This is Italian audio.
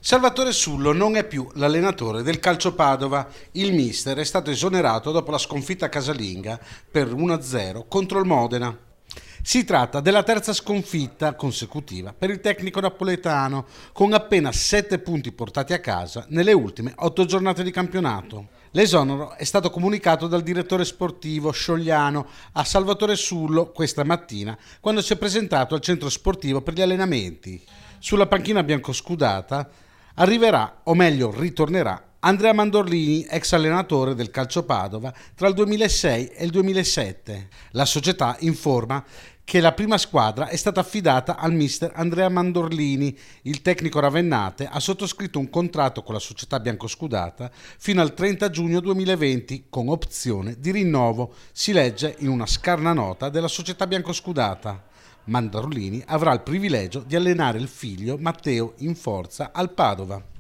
Salvatore Sullo non è più l'allenatore del Calcio Padova. Il mister è stato esonerato dopo la sconfitta casalinga per 1-0 contro il Modena. Si tratta della terza sconfitta consecutiva per il tecnico napoletano, con appena 7 punti portati a casa nelle ultime 8 giornate di campionato. L'esonero è stato comunicato dal direttore sportivo Sciogliano a Salvatore Sullo questa mattina, quando si è presentato al centro sportivo per gli allenamenti. Sulla panchina biancoscudata arriverà, o meglio ritornerà, Andrea Mandorlini, ex allenatore del Calcio Padova tra il 2006 e il 2007. La società informa che la prima squadra è stata affidata al mister Andrea Mandorlini. Il tecnico ravennate ha sottoscritto un contratto con la società biancoscudata fino al 30 giugno 2020 con opzione di rinnovo, si legge in una scarna nota della società biancoscudata. Mandorlini avrà il privilegio di allenare il figlio Matteo in forza al Padova.